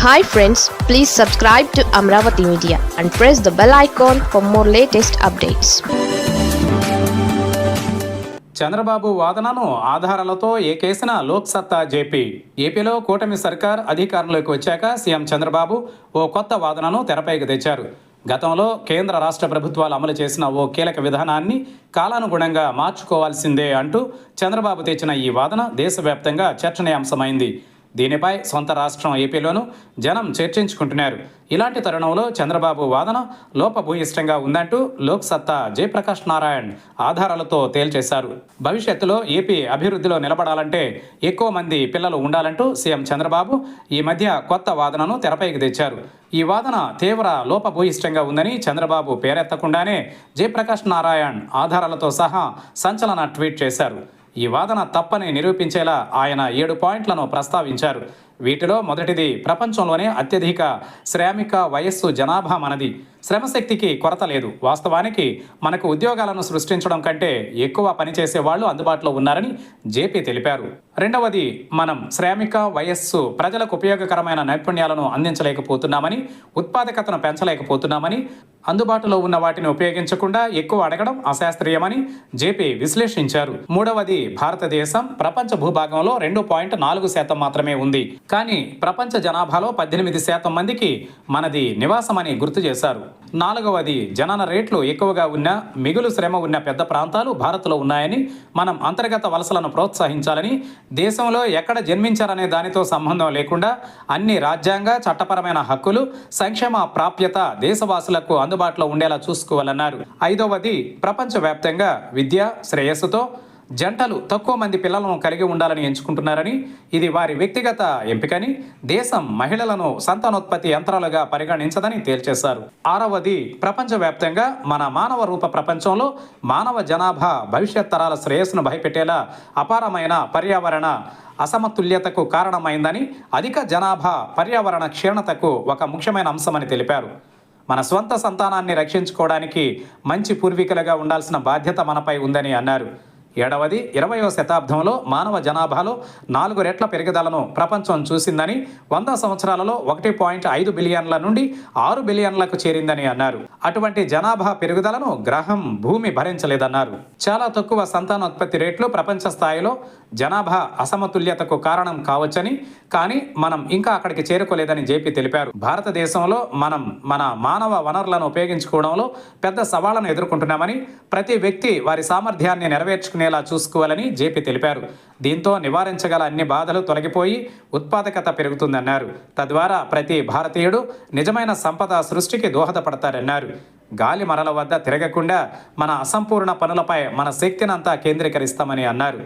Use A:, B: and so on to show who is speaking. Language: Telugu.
A: Hi friends, please subscribe to Amravati Media and press the bell icon for more latest updates.
B: Chandrababu వాదనను ఆధారాలతో ఏకేసిన లోక్సత్తా జేపీ. ఏపీలో కూటమి సర్కార్ అధికారంలోకి వచ్చాక సీఎం చంద్రబాబు ఓ కొత్త వాదనను తెరపైకి తెచ్చారు. గతంలో కేంద్ర రాష్ట్ర ప్రభుత్వాలు అమలు చేసిన ఓ కీలక విధానాన్ని కాలానుగుణంగా మార్చుకోవాల్సిందే అంటూ చంద్రబాబు తెచ్చిన ఈ వాదన దేశవ్యాప్తంగా చర్చనీయాంశమైంది. దీనిపై సొంత రాష్ట్రం ఏపీలోనూ జనం చర్చించుకుంటున్నారు. ఇలాంటి తరుణంలో చంద్రబాబు వాదన లోపభూయిష్టంగా ఉందంటూ లోక్సత్తా జయప్రకాష్ నారాయణ్ ఆధారాలతో తేల్చేశారు. భవిష్యత్తులో ఏపీ అభివృద్ధిలో నిలబడాలంటే ఎక్కువ మంది పిల్లలు ఉండాలంటూ సీఎం చంద్రబాబు ఈ మధ్య కొత్త వాదనను తెరపైకి తెచ్చారు. ఈ వాదన తీవ్ర లోపభూయిష్టంగా ఉందని చంద్రబాబు పేరెత్తకుండానే జయప్రకాష్ నారాయణ్ ఆధారాలతో సహా సంచలన ట్వీట్ చేశారు. ఈ వాదన తప్పని నిరూపించేలా ఆయన 7 పాయింట్లను ప్రస్తావించారు. వీటిలో మొదటిది, ప్రపంచంలోనే అత్యధిక శ్రామిక వయస్సు జనాభా మనది. శ్రమశక్తికి కొరత లేదు. వాస్తవానికి మనకు ఉద్యోగాలను సృష్టించడం కంటే ఎక్కువ పనిచేసే వాళ్ళు అందుబాటులో ఉన్నారని జేపీ తెలిపారు. రెండవది, మనం శ్రామిక వయస్సు ప్రజలకు ఉపయోగకరమైన నైపుణ్యాలను అందించలేకపోతున్నామని, ఉత్పాదకతను పెంచలేకపోతున్నామని, అందుబాటులో ఉన్న వాటిని ఉపయోగించకుండా ఎక్కువ అడగడం అశాస్త్రీయమని జేపీ విశ్లేషించారు. మూడవది, భారతదేశం ప్రపంచ భూభాగంలో 2.4% మాత్రమే ఉంది. కానీ ప్రపంచ జనాభాలో 18% మందికి మనది నివాసమని గుర్తు చేశారు. నాలుగవది, జనన రేట్లు ఎక్కువగా ఉన్న, మిగులు శ్రమ ఉన్న పెద్ద ప్రాంతాలు భారత్లో ఉన్నాయని, మనం అంతర్గత వలసలను ప్రోత్సహించాలని, దేశంలో ఎక్కడ జన్మించారనే దానితో సంబంధం లేకుండా అన్ని రాజ్యాంగ చట్టపరమైన హక్కులు, సంక్షేమ ప్రాప్యత దేశవాసులకు అందుబాటులో ఉండేలా చూసుకోవాలన్నారు. ఐదవది, ప్రపంచవ్యాప్తంగా విద్య శ్రేయస్సుతో జంటలు తక్కువ మంది పిల్లలను కలిగి ఉండాలని ఎంచుకుంటున్నారని, ఇది వారి వ్యక్తిగత ఎంపికని, దేశం మహిళలను సంతానోత్పత్తి యంత్రాలుగా పరిగణించదని తేల్చేశారు. ఆరవది, ప్రపంచవ్యాప్తంగా మన మానవ రూప ప్రపంచంలో మానవ జనాభా భవిష్యత్ తరాల శ్రేయస్సును భయపెట్టేలా అపారమైన పర్యావరణ అసమతుల్యతకు కారణమైందని, అధిక జనాభా పర్యావరణ క్షీణతకు ఒక ముఖ్యమైన అంశమని తెలిపారు. మన స్వంత సంతానాన్ని రక్షించుకోవడానికి మంచి పూర్వీకులుగా ఉండాల్సిన బాధ్యత మనపై ఉందని అన్నారు. ఏడవది, 20వ శతాబ్దంలో మానవ జనాభాలో 4 రెట్ల పెరుగుదలను ప్రపంచం చూసిందని, 100 సంవత్సరాలలో 1.5 బిలియన్ల నుండి 6 బిలియన్లకు చేరిందని అన్నారు. అటువంటి జనాభా పెరుగుదలను గ్రహం భూమి భరించలేదన్నారు. చాలా తక్కువ సంతానోత్పత్తి రేట్లు ప్రపంచ స్థాయిలో జనాభా అసమతుల్యతకు కారణం కావచ్చని, కానీ మనం ఇంకా అక్కడికి చేరుకోలేదని జేపీ తెలిపారు. భారతదేశంలో మనం మన మానవ వనరులను ఉపయోగించుకోవడంలో పెద్ద సవాళ్లను ఎదుర్కొంటున్నామని, ప్రతి వ్యక్తి వారి సామర్థ్యాన్ని నెరవేర్చుకునేలా చూసుకోవాలని జేపీ తెలిపారు. దీంతో నివారించగల అన్ని బాధలు తొలగిపోయి ఉత్పాదకత పెరుగుతుందన్నారు. తద్వారా ప్రతి భారతీయుడు నిజమైన సంపద సృష్టికి దోహదపడతారన్నారు. గాలి మరల వద్ద తిరగకుండా మన అసంపూర్ణ పనులపై మన శక్తినంతా కేంద్రీకరిస్తామని అన్నారు.